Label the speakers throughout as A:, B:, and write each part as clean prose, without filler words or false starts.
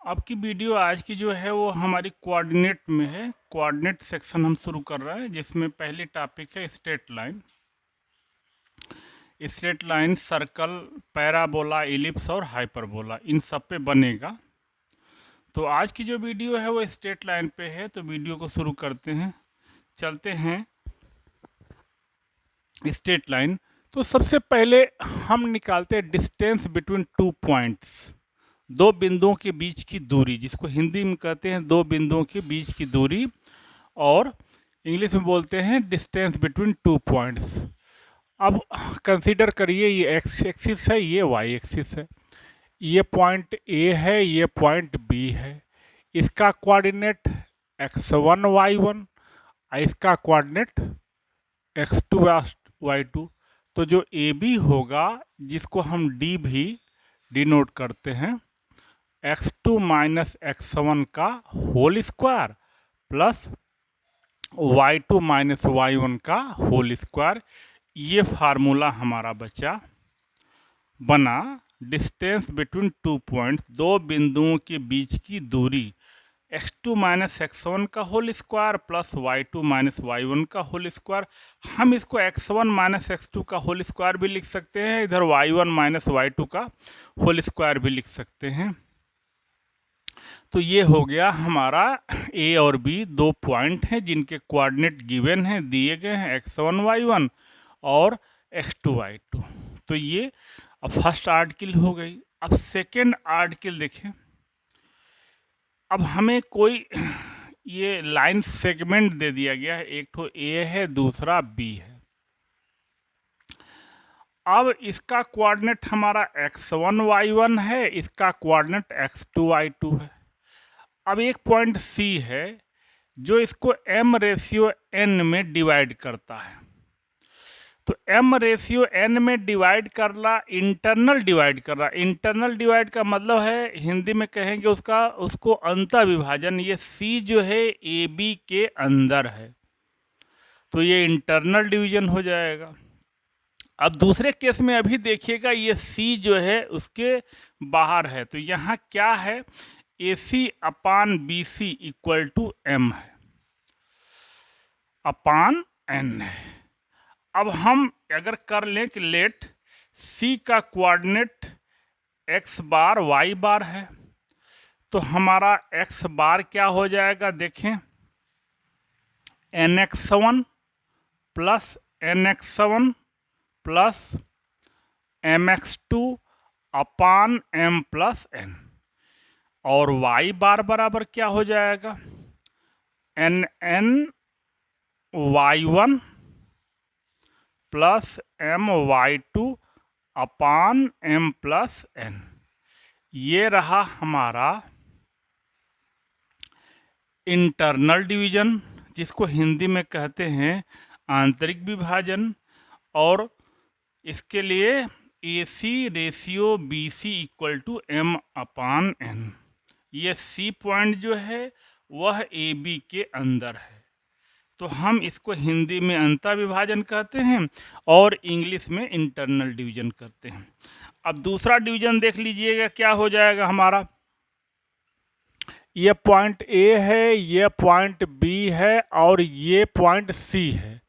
A: अब की वीडियो आज की जो है वो हमारी कोऑर्डिनेट में है। कोऑर्डिनेट सेक्शन हम शुरू कर रहे हैं, जिसमें पहली टॉपिक है straight line. Straight line circle, parabola, ellipse और हाइपरबोला, इन सब पे बनेगा। तो आज की जो वीडियो है वो स्ट्रेट लाइन पे है, तो वीडियो को शुरू करते हैं। चलते हैं स्ट्रेट लाइन। तो सबसे पहले हम निकालते हैं डिस्टेंस बिटवीन टू पॉइंट्स, दो बिंदुओं के बीच की दूरी, जिसको हिंदी में कहते हैं दो बिंदुओं के बीच की दूरी, और इंग्लिश में बोलते हैं डिस्टेंस बिटवीन टू पॉइंट्स। अब कंसीडर करिए, ये एक्स एक्सिस है, ये वाई एक्सिस है। ये पॉइंट ए है, ये पॉइंट बी है। इसका कोऑर्डिनेट x1 y1, इसका कोऑर्डिनेट x2 y2। तो जो ए बी होगा, जिसको हम डी भी डिनोट करते हैं, x2 माइनस x1 का whole square plus y2 minus y1 का होल स्क्वायर। ये फार्मूला हमारा बना डिस्टेंस बिटवीन टू पॉइंट्स, दो बिंदुओं के बीच की दूरी, x2 माइनस x1 का whole square plus y2 minus y1 का होल स्क्वायर। हम इसको x1 माइनस x2 का होल स्क्वायर भी लिख सकते हैं, इधर y1 माइनस y2 का होल स्क्वायर भी लिख सकते हैं। तो ये हो गया हमारा ए और बी, दो पॉइंट हैं जिनके कोऑर्डिनेट गिवन हैं, दिए गए हैं x1 y1 और x2 y2। तो ये अब फर्स्ट आर्टिकल हो गई। अब सेकेंड आर्टिकल देखें। अब हमें कोई ये लाइन सेगमेंट दे दिया गया है, एक तो ए है, दूसरा बी है। अब इसका कोऑर्डिनेट हमारा x1 y1 है, इसका कोऑर्डिनेट x2 y2 है। अब एक पॉइंट सी है जो इसको m रेशियो n में डिवाइड करता है। तो m रेशियो n में डिवाइड करना, इंटरनल डिवाइड कर रहा। इंटरनल डिवाइड का मतलब है, हिंदी में कहेंगे उसको अंतर विभाजन। ये c जो है ए बी के अंदर है, तो ये इंटरनल डिवीजन हो जाएगा। अब दूसरे केस में अभी देखिएगा, ये c जो है उसके बाहर है, तो यहाँ क्या है, AC upon BC equal to m है, अपान n है। अब हम अगर कर लें कि लेट C का कोऑर्डिनेट x बार y बार है, तो हमारा x बार क्या हो जाएगा, देखें, nx1 plus nx7 plus mx2 अपान m प्लस n, और y बार बराबर क्या हो जाएगा, nn y1 plus m y2 अपान m प्लस n। ये रहा हमारा इंटरनल डिवीजन, जिसको हिंदी में कहते हैं आंतरिक विभाजन। और इसके लिए AC ratio BC equal to m upon n। ये C पॉइंट जो है वह AB के अंदर है, तो हम इसको हिंदी में अंतर विभाजन कहते हैं और इंग्लिश में इंटरनल डिवीजन कहते हैं। अब दूसरा डिवीजन देख लीजिएगा, क्या हो जाएगा हमारा, ये पॉइंट A है, ये पॉइंट B है और ये पॉइंट C है।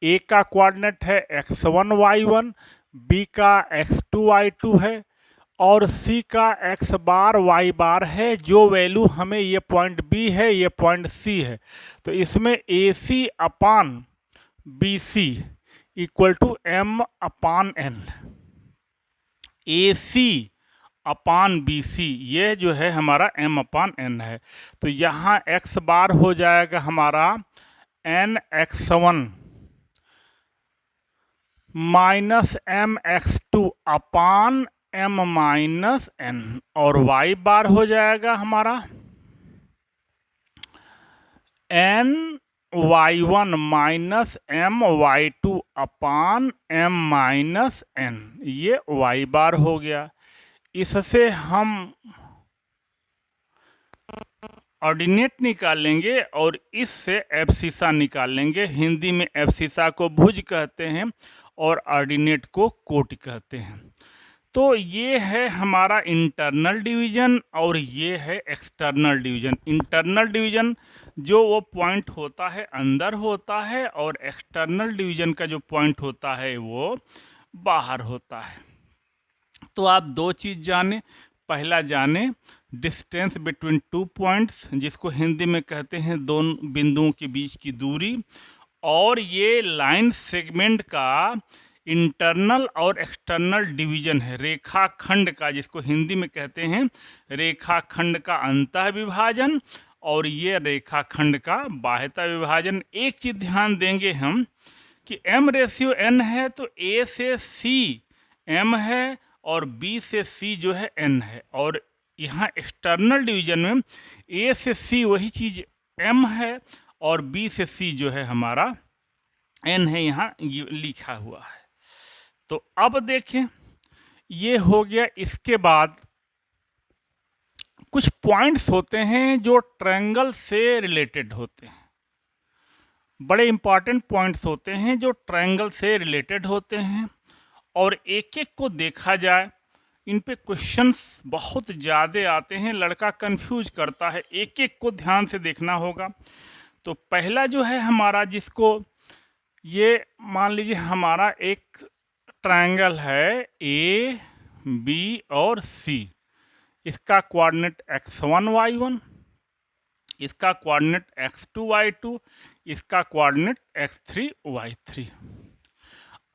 A: A का कोऑर्डिनेट है x1 y1, B का x2 y2 है और C का x बार y बार है। जो वैल्यू हमें, ये पॉइंट B है, ये पॉइंट C है, तो इसमें AC upon BC equal to m upon n। AC upon BC ये जो है हमारा m अपान n है। तो यहाँ x बार हो जाएगा हमारा nx1 माइनस mx2 अपान m माइनस n, और y बार हो जाएगा हमारा n y1 minus m y2 अपान m माइनस n। ये y बार हो गया। इससे हम ऑर्डिनेट निकालेंगे और इससे एब्सिसा निकालेंगे। हिंदी में एब्सिसा को भुज कहते हैं और ऑर्डिनेट को कोटि कहते हैं। तो ये है हमारा इंटरनल डिवीजन और ये है एक्सटर्नल डिवीजन। इंटरनल डिवीजन जो वो पॉइंट होता है अंदर होता है, और एक्सटर्नल डिवीजन का जो पॉइंट होता है वो बाहर होता है। तो आप दो चीज़ जाने, पहला जाने डिस्टेंस बिटवीन टू पॉइंट्स, जिसको हिंदी में कहते हैं दोनों बिंदुओं के बीच की दूरी, और ये लाइन सेगमेंट का इंटरनल और एक्सटर्नल डिवीजन है, रेखाखंड का, जिसको हिंदी में कहते हैं रेखाखंड का अंतः विभाजन और ये रेखाखंड का बाह्यतः विभाजन। एक चीज ध्यान देंगे हम कि m/n है तो a से c m है और b से c जो है n है, और यहाँ एक्सटर्नल डिवीजन में a से c वही चीज m है और b से c जो है हमारा n है, यहाँ लिखा हुआ है। तो अब देखें, ये हो गया। इसके बाद कुछ पॉइंट्स होते हैं जो ट्रायंगल से रिलेटेड होते हैं, बड़े इंपॉर्टेंट पॉइंट्स होते हैं जो ट्रायंगल से रिलेटेड होते हैं, और एक एक को देखा जाए। इन पे क्वेश्चंस बहुत ज़्यादा आते हैं, लड़का कंफ्यूज करता है, एक एक को ध्यान से देखना होगा। तो पहला जो है हमारा, जिसको ये मान लीजिए हमारा एक ट्रायंगल है ए बी और सी, इसका कोऑर्डिनेट x1 y1, इसका कोऑर्डिनेट x2 y2, इसका कोऑर्डिनेट x3 y3।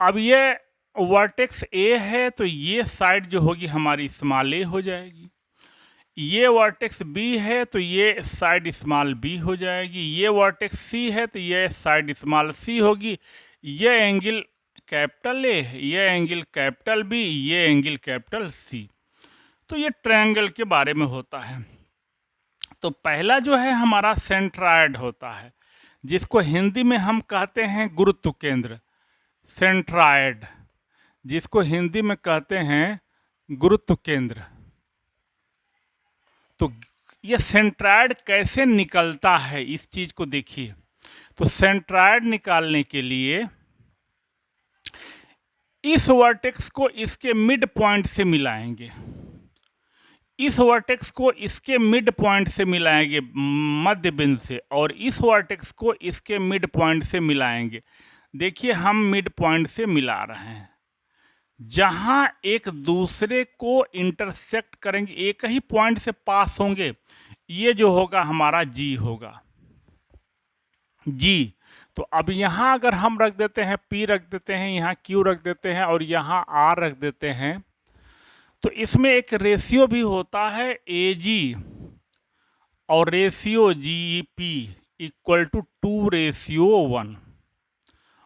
A: अब ये वर्टेक्स ए है तो ये साइड जो होगी हमारी स्मॉल ए हो जाएगी, ये वर्टेक्स बी है तो ये साइड स्मॉल बी हो जाएगी, ये वर्टेक्स सी है तो ये साइड स्मॉल सी होगी, ये एंगल कैपिटल ए, ये एंगल कैपिटल बी, ये एंगल कैपिटल सी। तो ये ट्रायंगल के बारे में होता है। तो पहला जो है हमारा सेंट्रायड होता है, जिसको हिंदी में हम कहते हैं गुरुत्व केंद्र, सेंट्रायड, जिसको हिंदी में कहते हैं गुरुत्व केंद्र। तो ये सेंट्रायड कैसे निकलता है, इस चीज को देखिए। तो सेंट्रायड निकालने के लिए इस वर्टेक्स को इसके मिड पॉइंट से मिलाएंगे, इस वर्टेक्स को इसके मिड पॉइंट से मिलाएंगे मध्य बिंदु से, और इस वर्टेक्स को इसके मिड पॉइंट से मिलाएंगे। देखिए हम मिड पॉइंट से मिला रहे हैं, जहां एक दूसरे को इंटरसेक्ट करेंगे, एक ही पॉइंट से पास होंगे, ये जो होगा हमारा जी होगा, जी। तो अब यहाँ अगर हम रख देते हैं P रख देते हैं, यहाँ Q रख देते हैं और यहाँ R रख देते हैं, तो इसमें एक रेशियो भी होता है AG और रेशियो GP इक्वल टू 2:1।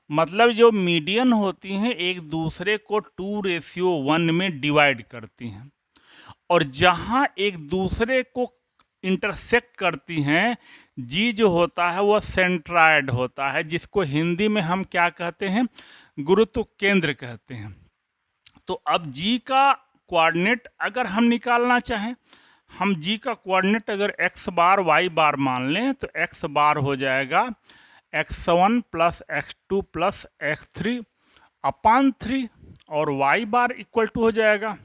A: मतलब जो मीडियन होती हैं एक दूसरे को 2:1 में डिवाइड करती हैं, और जहाँ एक दूसरे को इंटरसेक्ट करती हैं, जी जो होता है वह सेंट्रायड होता है, जिसको हिंदी में हम क्या कहते हैं, गुरुत्व केंद्र कहते हैं। तो अब जी का कोऑर्डिनेट अगर हम निकालना चाहें, हम जी का कोऑर्डिनेट अगर x बार y बार मान लें, तो x बार हो जाएगा x1 plus x2 plus x3 अपान 3, और y बार इक्वल टू हो जाएगा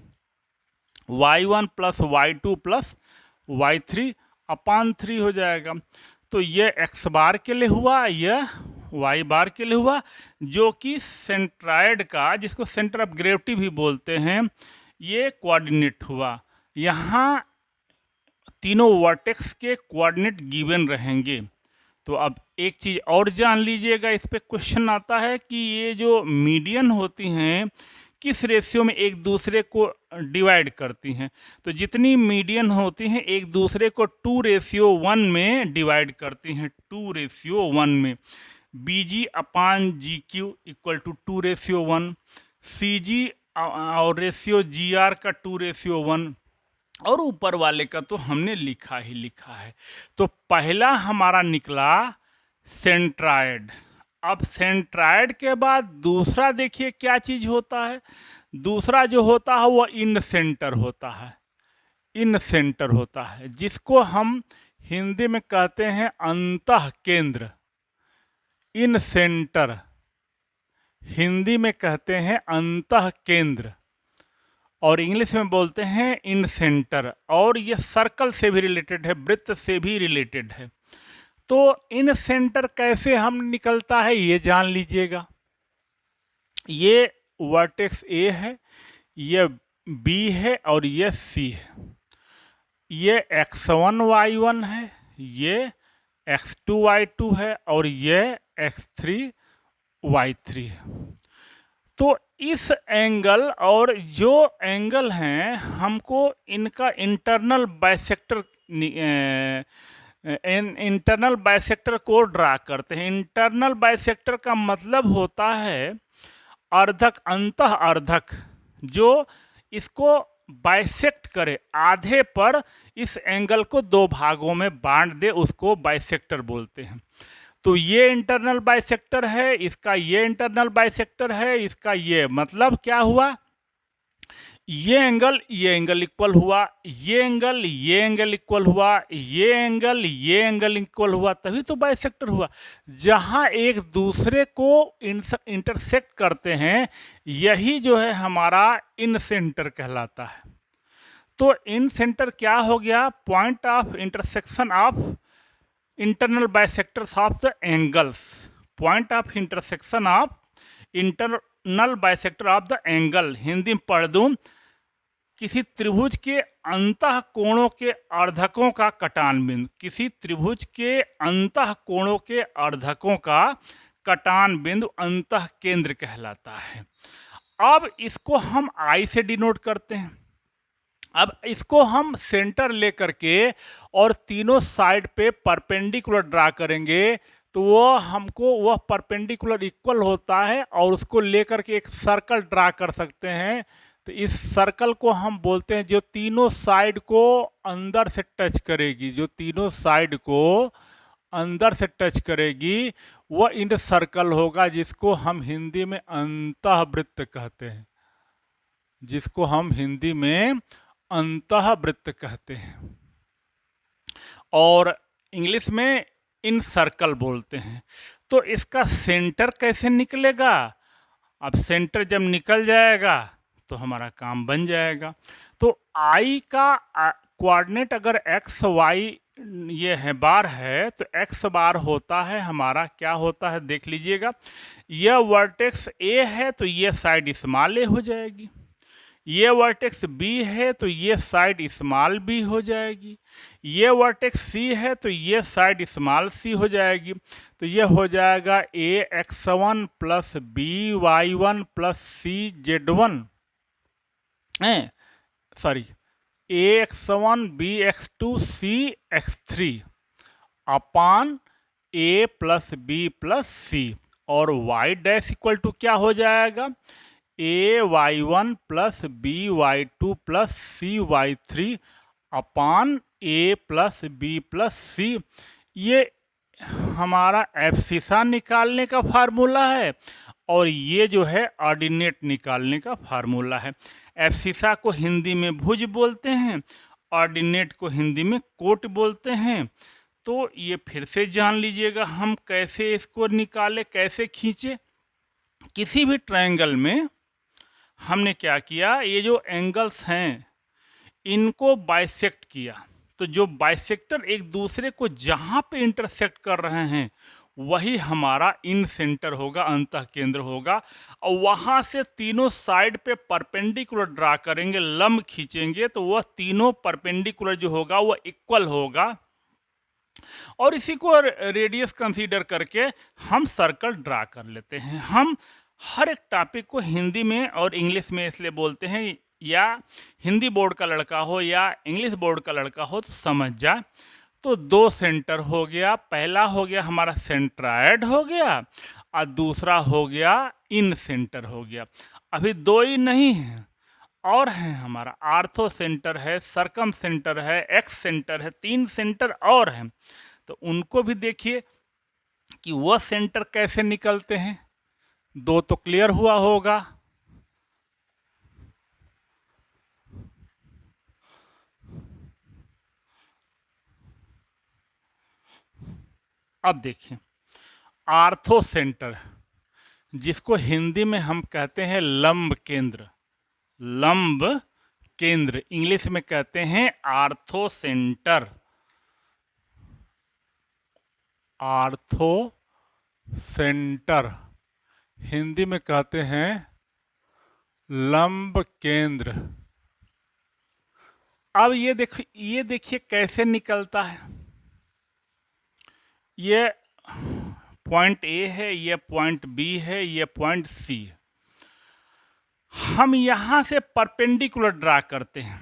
A: y1 plus y2 plus y3 अपान 3 हो जाएगा। तो ये x बार के लिए हुआ, यह y बार के लिए हुआ, जो कि सेंट्रायड का, जिसको सेंटर ऑफ ग्रेविटी भी बोलते हैं, ये कोऑर्डिनेट हुआ। यहाँ तीनों वर्टेक्स के कोऑर्डिनेट गिवन रहेंगे। तो अब एक चीज़ और जान लीजिएगा, इस पे क्वेश्चन आता है कि ये जो मीडियन होती हैं किस रेशियो में एक दूसरे को डिवाइड करती हैं। तो जितनी मीडियन होती हैं एक दूसरे को 2:1 में डिवाइड करती हैं, 2:1 में। BG upon GQ equal to 2:1, CG और रेशियो GR का 2:1, और ऊपर वाले का तो हमने लिखा ही लिखा है। तो पहला हमारा निकला सेंट्रायड। अब सेंट्रायड के बाद दूसरा देखिए क्या चीज होता है, दूसरा जो होता है वह इन सेंटर होता है, इन सेंटर होता है, जिसको हम हिंदी में कहते हैं अंतः केंद्र। इन सेंटर हिंदी में कहते हैं अंतः केंद्र, और इंग्लिश में बोलते हैं इन सेंटर, और ये सर्कल से भी रिलेटेड है, वृत्त से भी रिलेटेड है। तो इन सेंटर कैसे हम निकलता है ये जान लीजिएगा। ये वर्टेक्स ए है, ये बी है और ये सी है। ये x1 y1 है, ये x2 y2 है और ये x3 y3 है। तो इस एंगल और जो एंगल हैं हमको इनका इंटरनल बाइसेक्टर को ड्रा करते हैं। इंटरनल बाइसेक्टर का मतलब होता है अर्धक, अंतः अर्धक, जो इसको बाइसेक्ट करे, आधे पर इस एंगल को दो भागों में बांट दे, उसको बाइसेक्टर बोलते हैं। तो ये इंटरनल बाइसेक्टर है, इसका ये इंटरनल बाइसेक्टर है, इसका ये, मतलब क्या हुआ, ये एंगल इक्वल हुआ, ये एंगल इक्वल हुआ, ये एंगल इक्वल हुआ, तभी तो बाइसेक्टर हुआ। जहां एक दूसरे को इंटरसेक्ट करते हैं, यही जो है हमारा इन सेंटर कहलाता है। तो इन सेंटर क्या हो गया, point of intersection of internal bisectors of the angles, point of intersection of internal bisector of the angle. Hindi में पढ़ दूं, किसी त्रिभुज के अंतः कोणों के अर्धकों का कटान बिंदु, किसी त्रिभुज के अंतः कोणों के अर्धकों का कटान बिंदु अंतः केंद्र कहलाता है। अब इसको हम आई से डिनोट करते हैं। अब इसको हम सेंटर लेकर के और तीनों साइड पे परपेंडिकुलर ड्रा करेंगे, तो वो हमको वह परपेंडिकुलर इक्वल होता है, और उसको लेकर के एक सर्कल ड्रा कर सकते हैं। तो इस सर्कल को हम बोलते हैं जो तीनों साइड को अंदर से टच करेगी, जो तीनों साइड को अंदर से टच करेगी वह इन सर्कल होगा, जिसको हम हिंदी में अंतःवृत्त कहते हैं, जिसको हम हिंदी में अंतःवृत्त कहते हैं, और इंग्लिश में इन सर्कल बोलते हैं। तो इसका सेंटर कैसे निकलेगा, अब सेंटर जब निकल जाएगा तो हमारा काम बन जाएगा। तो आई का कोऑर्डिनेट अगर एक्स वाई ये है बार है, तो एक्स बार होता है हमारा, क्या होता है देख लीजिएगा, यह वर्टेक्स ए है तो ये साइड स्मॉल ए हो जाएगी, ये वर्टेक्स बी है तो ये साइड स्मॉल बी हो जाएगी, ये वर्टेक्स सी है तो ये साइड स्मॉल सी हो जाएगी। तो ये हो जाएगा A x1 plus B y1 plus C z1, sorry, A x1 B x2 C x3 upon A plus B plus C, और y डैश इक्वल टू क्या हो जाएगा, A y1 plus B y2 plus C y3 upon A plus B plus C. ये हमारा abscissa निकालने का formula है, और ये जो है ऑर्डिनेट निकालने का फार्मूला है। एब्सिसा को हिंदी में भुज बोलते हैं, ऑर्डिनेट को हिंदी में कोट बोलते हैं। तो ये फिर से जान लीजिएगा हम कैसे इसको निकाले, कैसे खींचे। किसी भी ट्रायंगल में हमने क्या किया, ये जो एंगल्स हैं इनको बाइसेक्ट किया, तो जो बाइसेक्टर एक दूसरे को जहां पे इंटरसेक्ट कर रहे हैं वही हमारा इन सेंटर होगा, अंतः केंद्र होगा, और वहां से तीनों साइड पे परपेंडिकुलर ड्रा करेंगे, लंब खींचेंगे, तो वह तीनों परपेंडिकुलर जो होगा वह इक्वल होगा, और इसी को रेडियस कंसीडर करके हम सर्कल ड्रा कर लेते हैं। हम हर एक टॉपिक को हिंदी में और इंग्लिश में इसलिए बोलते हैं, या हिंदी बोर्ड का लड़का हो या इंग्लिश बोर्ड का लड़का हो तो समझ जाए। तो दो सेंटर हो गया, पहला हो गया हमारा सेंट्रायड हो गया, और दूसरा हो गया इन सेंटर हो गया। अभी दो ही नहीं है, और है हमारा आर्थो सेंटर है, सरकम सेंटर है, एक्स सेंटर है, तीन सेंटर और हैं। तो उनको भी देखिए कि वह सेंटर कैसे निकलते हैं। दो तो क्लियर हुआ होगा। अब देखिए आर्थो सेंटर, जिसको हिंदी में हम कहते हैं लंब केंद्र, लंब केंद्र, इंग्लिश में कहते हैं ortho centre. Ortho centre, Hindi में कहते हैं लंब केंद्र। अब ये देखिए कैसे निकलता है। ये पॉइंट ए है, ये पॉइंट बी है, ये पॉइंट सी है। हम यहां से परपेंडिकुलर ड्रा करते हैं।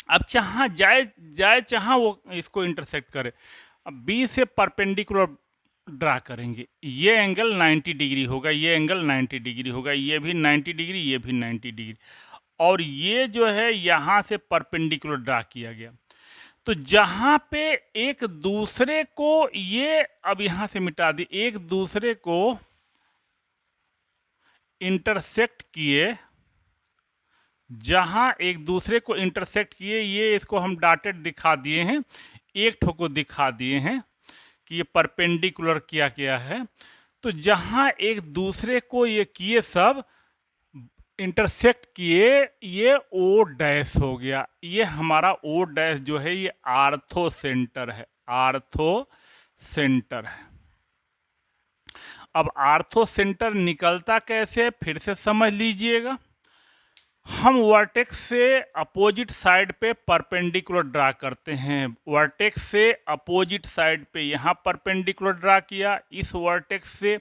A: अब जहां जाए जहां वो इसको इंटरसेक्ट करे। अब बी से परपेंडिकुलर ड्रा करेंगे, ये एंगल 90 डिग्री होगा, ये एंगल 90 डिग्री होगा, ये भी 90 डिग्री, ये भी 90 डिग्री, और ये जो है यहां से परपेंडिकुलर ड्रा किया गया। तो जहां पे एक दूसरे को, ये अब यहां से मिटा दी, एक दूसरे को इंटरसेक्ट किए, जहां एक दूसरे को इंटरसेक्ट किए, ये इसको हम डॉटेड दिखा दिए हैं, एक ठो को दिखा दिए हैं कि ये परपेंडिकुलर किया गया है। तो जहां एक दूसरे को ये किए, सब इंटरसेक्ट किए, ये ओ डैश हो गया। ये हमारा ओ डैश जो है ये आर्थो सेंटर है, आर्थो सेंटर है। अब आर्थो सेंटर निकलता कैसे, फिर से समझ लीजिएगा। हम वर्टेक्स से अपोजिट साइड पे परपेंडिकुलर ड्रा करते हैं। वर्टेक्स से अपोजिट साइड पे यहाँ परपेंडिकुलर ड्रा किया, इस वर्टेक्स से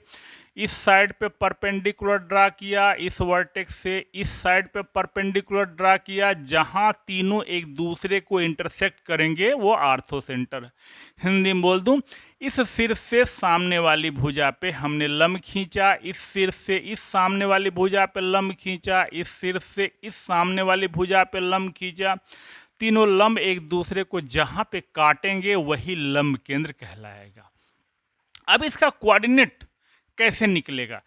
A: इस साइड पे परपेंडिकुलर ड्रा किया, इस वर्टेक्स से इस साइड पे परपेंडिकुलर ड्रा किया। जहाँ तीनों एक दूसरे को इंटरसेक्ट करेंगे वो आर्थो सेंटर है। हिंदी में बोल दूं, इस सिर से सामने वाली भुजा पे हमने लंब खींचा, इस सिर से इस सामने वाली भुजा पे लंब खींचा, इस सिर से इस सामने वाली भुजा पे लंब खींचा। तीनों लंब एक दूसरे को जहां पे काटेंगे वही लंब केंद्र कहलाएगा। अब इसका कोऑर्डिनेट कैसे निकलेगा।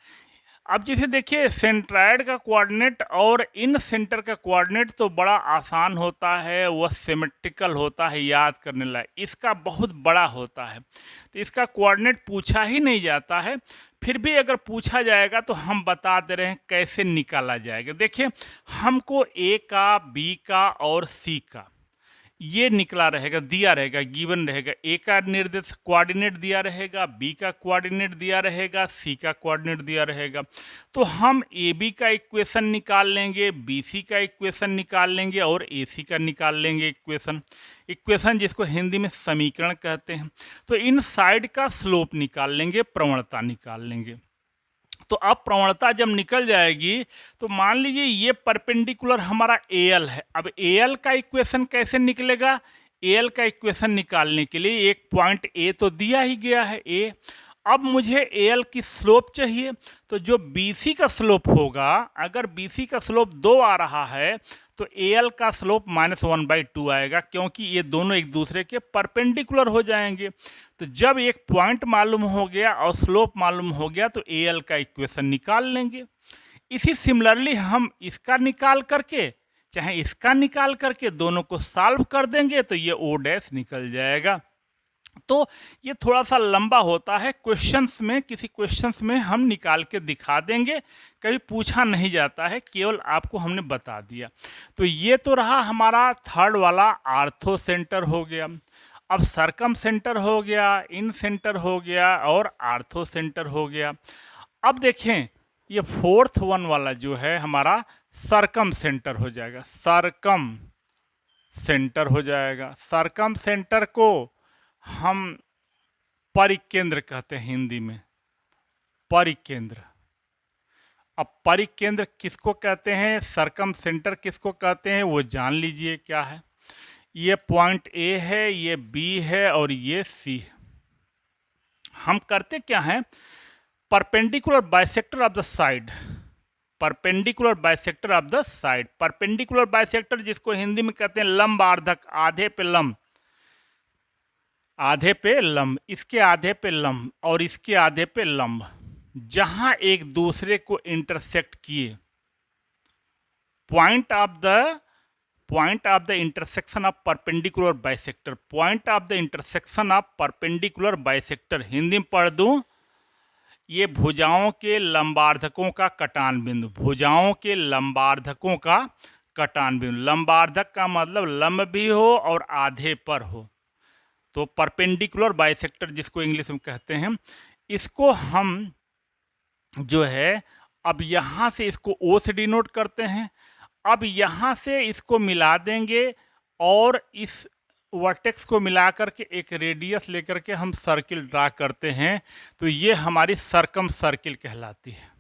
A: अब जैसे देखिए सेंट्रायड का कोऑर्डिनेट और इन सेंटर का कोऑर्डिनेट तो बड़ा आसान होता है, वह सिमेट्रिकल होता है, याद करने लायक। इसका बहुत बड़ा होता है, तो इसका कोऑर्डिनेट पूछा ही नहीं जाता है। फिर भी अगर पूछा जाएगा तो हम बता दे रहे हैं कैसे निकाला जाएगा। देखिए हमको ए का, बी का और सी का ये निकला रहेगा, दिया रहेगा, गिवन रहेगा। ए का निर्देश कोऑर्डिनेट दिया रहेगा, बी का कोऑर्डिनेट दिया रहेगा, सी का कोऑर्डिनेट दिया रहेगा। तो हम ए बी का इक्वेशन निकाल लेंगे, बी सी का इक्वेशन निकाल लेंगे और ए सी का निकाल लेंगे इक्वेशन जिसको हिंदी में समीकरण कहते हैं। तो इन साइड का स्लोप निकाल लेंगे, प्रवणता निकाल लेंगे। तो अब प्रवणता जब निकल जाएगी तो मान लीजिए ये परपेंडिकुलर हमारा एल है। अब एल का इक्वेशन कैसे निकलेगा, एल का इक्वेशन निकालने के लिए एक पॉइंट ए तो दिया ही गया है ए। अब मुझे एल की स्लोप चाहिए, तो जो बीसी का स्लोप होगा, अगर बीसी का स्लोप 2 आ रहा है तो एल का स्लोप -1/2 आएगा, क्योंकि ये दोनों एक दूसरे के परपेंडिकुलर हो जाएंगे। तो जब एक पॉइंट मालूम हो गया और स्लोप मालूम हो गया तो एल का इक्वेशन निकाल लेंगे। इसी सिमिलरली हम इसका निकाल करके चाहे इसका निकाल करके दोनों को सॉल्व कर देंगे तो ये ओ डैश निकल जाएगा। तो ये थोड़ा सा लंबा होता है, क्वेश्चंस में, किसी क्वेश्चंस में हम निकाल के दिखा देंगे, कभी पूछा नहीं जाता है, केवल आपको हमने बता दिया। तो ये तो रहा हमारा थर्ड वाला आर्थो सेंटर हो गया। अब सरकम सेंटर हो गया, इन सेंटर हो गया और आर्थो सेंटर हो गया। अब देखें ये फोर्थ वन वाला जो है हमारा सरकम सेंटर हो जाएगा, सरकम सेंटर हो जाएगा। सरकम सेंटर को हम परिकेंद्र कहते हैं हिंदी में, परिकेंद्र। अब परिकेंद्र किसको कहते हैं, सरकम सेंटर किसको कहते हैं, वो जान लीजिए क्या है। ये पॉइंट ए है, ये बी है और ये सी है। हम करते क्या हैं, perpendicular bisector of the side, perpendicular bisector of the side. Perpendicular bisector जिसको हिंदी में कहते हैं लंब आर्धक, आधे पे लंब, आधे पे लंब, इसके आधे पे लंब और इसके आधे पे लंब, जहां एक दूसरे को इंटरसेक्ट किए, point of the intersection of perpendicular bisector, point of the intersection of perpendicular bisector. Hindi में पढ़ दूं, ये भुजाओं के लंबार्धकों का कटान बिंदु, भुजाओं के लंबार्धकों का कटान बिंदु। लंबार्धक का मतलब लंब भी हो और आधे पर हो, तो परपेंडिकुलर बाइसेक्टर जिसको इंग्लिश में कहते हैं, इसको हम जो है अब यहाँ से इसको ओ से डिनोट करते हैं। अब यहाँ से इसको मिला देंगे और इस वर्टेक्स को मिला करके एक रेडियस लेकर के हम सर्किल ड्रा करते हैं, तो ये हमारी सरकम सर्किल कहलाती है,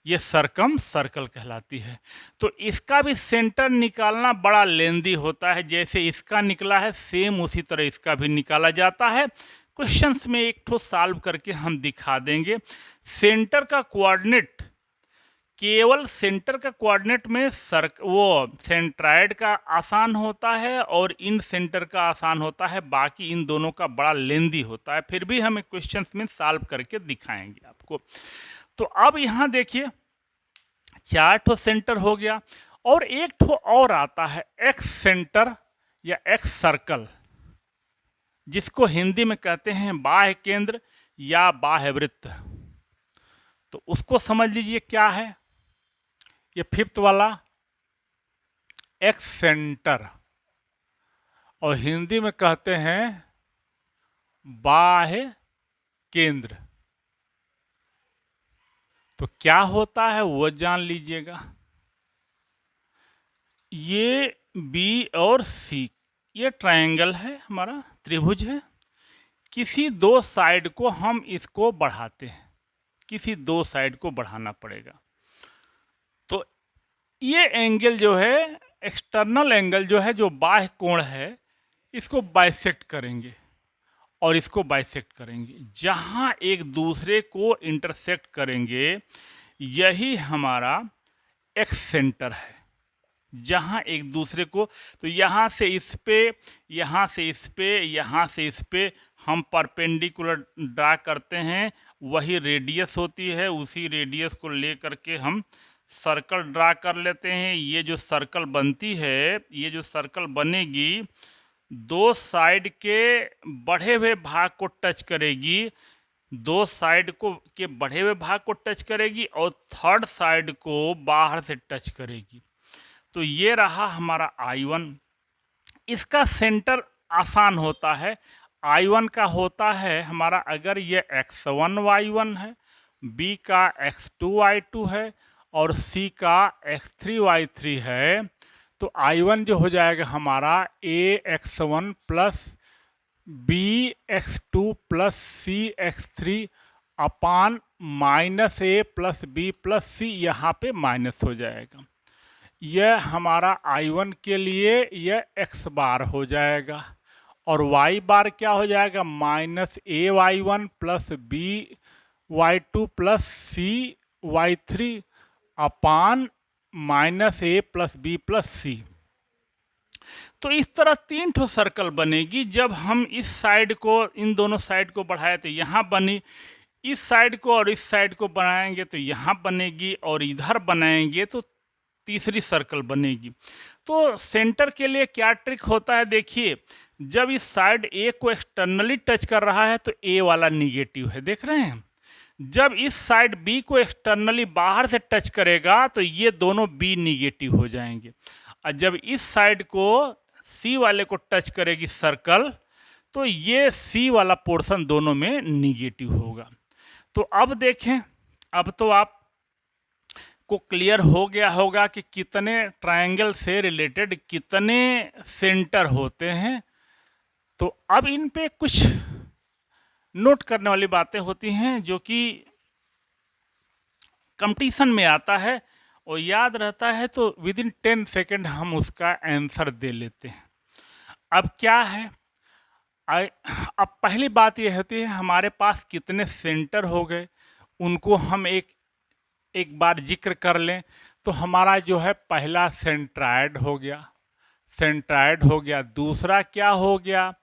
A: ये सरकम सर्कल कहलाती है। तो इसका भी सेंटर निकालना बड़ा लेंदी होता है, जैसे इसका निकला है सेम उसी तरह इसका भी निकाला जाता है। क्वेश्चंस में एक ठो सॉल्व करके हम दिखा देंगे। सेंटर का कोऑर्डिनेट, केवल सेंटर का कोऑर्डिनेट में वो सेंट्राइड का आसान होता है और इन सेंटर का आसान होता है, बाकी इन दोनों का बड़ा लेंदी होता है। फिर भी हम क्वेश्चंस में सॉल्व करके दिखाएंगे आपको। तो अब यहाँ देखिए 4 ठो सेंटर हो गया और एक ठो और आता है एक्स सेंटर या एक्स सर्कल, जिसको हिंदी में कहते हैं बाह्य केंद्र या बाह्य वृत्त। तो उसको समझ लीजिए क्या है। ये 5th वाला एक्स सेंटर, और हिंदी में कहते हैं बाह्य केंद्र। तो क्या होता है वो जान लीजिएगा। ये बी और सी, ये ट्रायंगल है, हमारा त्रिभुज है। किसी दो साइड को हम इसको बढ़ाते हैं, किसी दो साइड को बढ़ाना पड़ेगा। तो ये एंगल जो है, एक्सटर्नल एंगल जो है, जो बाह्य कोण है, इसको बाइसेक्ट करेंगे और इसको बाइसेक्ट करेंगे। जहां एक दूसरे को इंटरसेक्ट करेंगे यही हमारा एक्स सेंटर है। जहां एक दूसरे को, तो यहाँ से इस पे, यहाँ से इस पे, यहाँ से इस पे हम परपेंडिकुलर ड्रा करते हैं, वही रेडियस होती है। उसी रेडियस को ले करके हम सर्कल ड्रा कर लेते हैं। ये जो सर्कल बनती है, ये जो सर्कल बनेगी, दो साइड के बढ़े हुए भाग को टच करेगी, दो साइड को के बढ़े हुए भाग को टच करेगी और थर्ड साइड को बाहर से टच करेगी। तो ये रहा हमारा I1। इसका सेंटर आसान होता है। I1 का होता है हमारा, अगर ये x1 y1 है, B का x2 y2 है और C का x3 y3 है, तो I1 जो हो जाएगा हमारा ax1 plus bx2 plus cx3 upon minus a plus b plus c, यहाँ पे माइनस हो जाएगा। यह हमारा I1 के लिए यह x बार हो जाएगा और y बार क्या हो जाएगा, minus a y1 plus b y2 plus c y3 upon minus a plus b plus c। तो इस तरह 3 ठो सर्कल बनेगी। जब हम इस साइड को, इन दोनों साइड को बढ़ाए तो यहाँ बनी, इस साइड को और इस साइड को बनाएंगे तो यहाँ बनेगी, और इधर बनाएंगे तो तीसरी सर्कल बनेगी। तो सेंटर के लिए क्या ट्रिक होता है, देखिए, जब इस साइड ए को एक्सटर्नली टच कर रहा है तो ए वाला निगेटिव है, देख रहे हैं। जब इस साइड बी को एक्सटर्नली बाहर से टच करेगा तो ये दोनों बी निगेटिव हो जाएंगे, और जब इस साइड को सी वाले को टच करेगी सर्कल, तो ये सी वाला पोर्शन दोनों में निगेटिव होगा। तो अब देखें, अब तो आप को क्लियर हो गया होगा कि कितने ट्रायंगल से रिलेटेड कितने सेंटर होते हैं। तो अब इन पे कुछ नोट करने वाली बातें होती हैं जो कि कंपटीशन में आता है और याद रहता है, तो विद इन 10 सेकेंड हम उसका आंसर दे लेते हैं। अब क्या है, अब पहली बात यह होती है हमारे पास कितने सेंटर हो गए, उनको हम एक बार जिक्र कर लें। तो हमारा जो है पहला सेंट्राइड हो गया, सेंट्राइड हो गया। दूसरा क्या हो गया,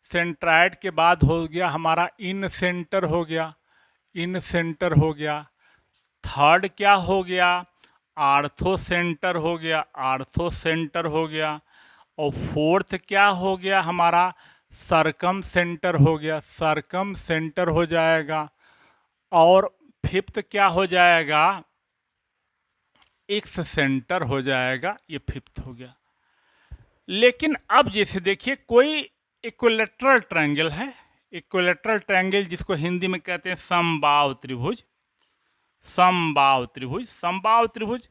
A: सेंट्राइड के बाद हो गया हमारा इन सेंटर हो गया, इन सेंटर हो गया। थर्ड क्या हो गया, आर्थो सेंटर हो गया, आर्थो सेंटर हो गया। और फोर्थ क्या हो गया हमारा, सरकम सेंटर हो गया, सरकम सेंटर हो जाएगा। और फिफ्थ क्या हो जाएगा, एक से सेंटर हो जाएगा, ये फिफ्थ हो गया। लेकिन अब जैसे देखिए कोई इक्विलेटरल ट्रायंगल है, इक्विलेटरल ट्रायंगल जिसको हिंदी में कहते हैं समबाहु त्रिभुज। समबाहु त्रिभुज, समबाहु त्रिभुज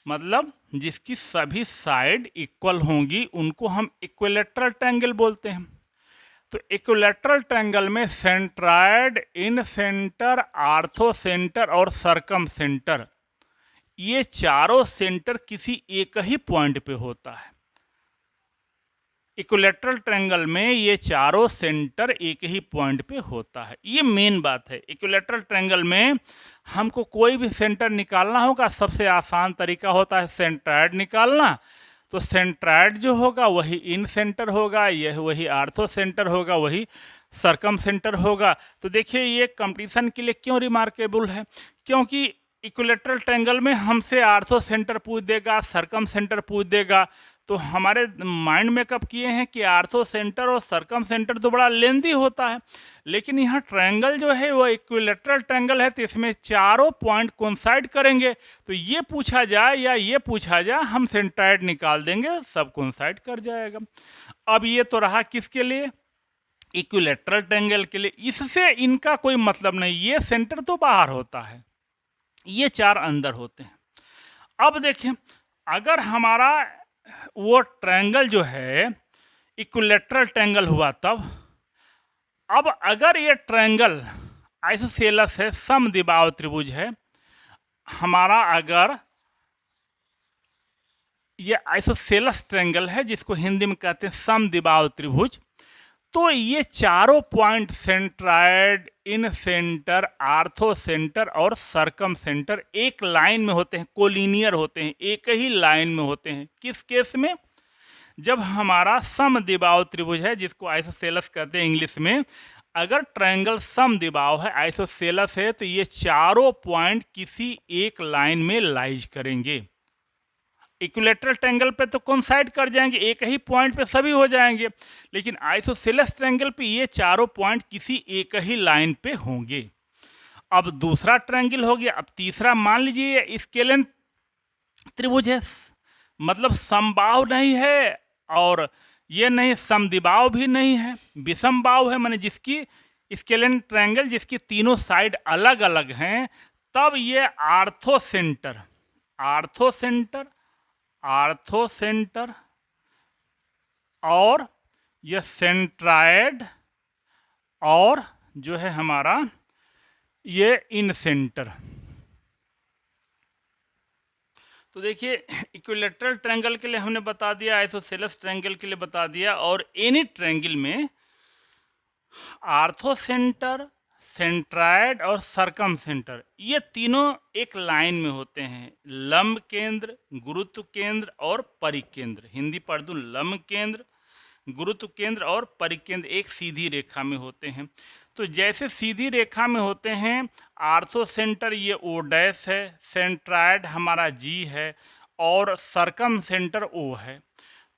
A: मतलब जिसकी सभी साइड इक्वल होंगी उनको हम इक्विलेटरल ट्रायंगल बोलते हैं। तो इक्विलेटरल ट्रायंगल में सेंट्रायड, इन सेंटर, आर्थो सेंटर और सरकम सेंटर, ये चारों सेंटर किसी एक ही पॉइंट पे होता है। इक्विलेटरल ट्रायंगल में ये चारों सेंटर एक ही पॉइंट पे होता है, ये मेन बात है। इक्विलेटरल ट्रायंगल में हमको कोई भी सेंटर निकालना होगा, सबसे आसान तरीका होता है सेंट्रायड निकालना। तो सेंट्रायड जो होगा वही इन सेंटर होगा, यह वही आर्थो सेंटर होगा, वही सरकम सेंटर होगा। तो देखिए ये कंपटीशन के लिए क्यों रिमार्केबल है, क्योंकि इक्विलेटरल ट्रायंगल में हमसे आर्थो सेंटर पूछ देगा, सरकम सेंटर पूछ देगा। तो हमारे माइंड में कब किए हैं कि आर्थो सेंटर और सरकम सेंटर तो बड़ा लेंदी होता है, लेकिन यहाँ ट्रायंगल जो है वो इक्विलेटरल ट्रायंगल है, तो इसमें चारों पॉइंट कोइंसाइड करेंगे। तो ये पूछा जाए या ये पूछा जाए, हम सेंट्रायड निकाल देंगे, सब कोइंसाइड कर जाएगा। अब ये तो रहा किसके लिए, इक्विलेटरल ट्रायंगल के लिए। इससे इनका कोई मतलब नहीं, ये सेंटर तो बाहर होता है, ये चार अंदर होते हैं। अब देखें अगर हमारा वो ट्रायंगल जो है इक्विलेटरल ट्रायंगल हुआ तब, अब अगर ये ट्रायंगल आइसोसेलेस है, समद्विबाहु त्रिभुज है हमारा, अगर ये आइसोसेलेस ट्रायंगल है जिसको हिंदी में कहते हैं समद्विबाहु त्रिभुज, तो ये चारों पॉइंट सेंट्रायड, इन सेंटर, आर्थो सेंटर और सरकम सेंटर एक लाइन में होते हैं, कोलिनियर होते हैं, एक ही लाइन में होते हैं। किस केस में, जब हमारा समद्विबाहु त्रिभुज है जिसको आइसोसेलेस कहते हैं इंग्लिश में, अगर ट्रायंगल समद्विबाहु है, आइसोसेलेस है, तो ये चारों पॉइंट किसी एक लाइन में लाइज करेंगे। इक्विलेटरल ट्रायंगल पे तो कोइंसाइड कर जाएंगे, एक ही पॉइंट पे सभी हो जाएंगे, लेकिन आइसोसेलेस ट्रायंगल पे ये चारों पॉइंट किसी एक ही लाइन पे होंगे। अब दूसरा ट्रायंगल हो गया। अब तीसरा मान लीजिए स्केलेन त्रिभुज है, मतलब समबाहु नहीं है और ये नहीं समद्विबाहु भी नहीं है, विषमबाहु है, माने जिसकी स्केलेन ट्रायंगल जिसकी तीनों साइड अलग अलग हैं। तब ये ortho centre, ortho centre, ortho centre और यह सेंट्रायड और जो है हमारा ये इन सेंटर। तो देखिए इक्विलेटरल ट्रायंगल के लिए हमने बता दिया, आइसोसेलेस ट्रायंगल के लिए बता दिया, और एनी ट्रायंगल में आर्थो सेंटर, सेंट्रायड और सरकम सेंटर ये तीनों एक लाइन में होते हैं। लंब केंद्र, गुरुत्व केंद्र और परिकेंद्र, हिंदी पढ़ दूं, लंब केंद्र, गुरुत्व केंद्र और परिकेंद्र एक सीधी रेखा में होते हैं। तो जैसे सीधी रेखा में होते हैं, आर्थो सेंटर ये ओ डैश है, सेंट्रायड हमारा जी है और सरकम सेंटर ओ है।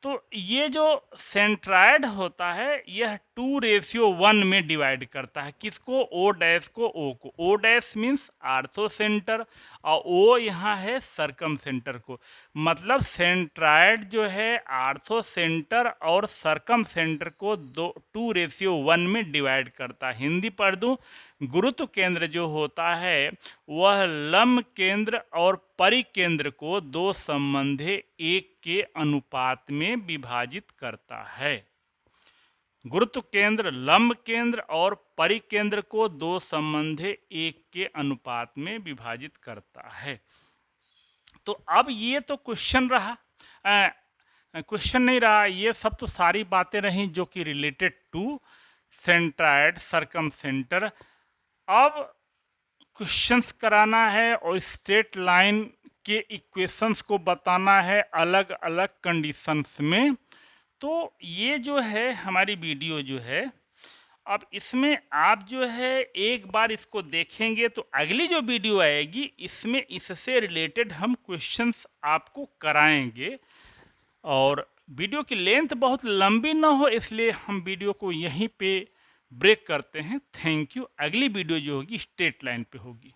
A: तो ये जो सेंट्रायड होता है यह 2:1 में डिवाइड करता है, किसको, ओ डैश को ओ को। O dash means orthocentre और ओ यहाँ है सरकम सेंटर को। मतलब सेंट्रायड जो है आर्थो सेंटर और सरकम सेंटर को 2:1 में डिवाइड करता है। हिंदी पढ़ दूँ, गुरुत्व केंद्र जो होता है वह लंब केंद्र और परिकेंद्र को दो संबंधे एक के अनुपात में विभाजित करता है। गुरुत्व केंद्र लंब केंद्र और परिकेंद्र को दो संबंधे एक के अनुपात में विभाजित करता है। तो अब ये तो क्वेश्चन रहा, क्वेश्चन नहीं रहा, ये सब तो सारी बातें रहीं जो कि रिलेटेड टू सेंट्रायड, सरकम सेंटर। अब क्वेश्चंस कराना है और स्ट्रेट लाइन के इक्वेशंस को बताना है अलग अलग कंडीशंस में। तो ये जो है हमारी वीडियो जो है, अब इसमें आप जो है एक बार इसको देखेंगे तो अगली जो वीडियो आएगी इसमें इससे रिलेटेड हम क्वेश्चंस आपको कराएंगे। और वीडियो की लेंथ बहुत लंबी ना हो इसलिए हम वीडियो को यहीं पे ब्रेक करते हैं। Thank you. अगली वीडियो जो होगी स्ट्रेट लाइन पे होगी।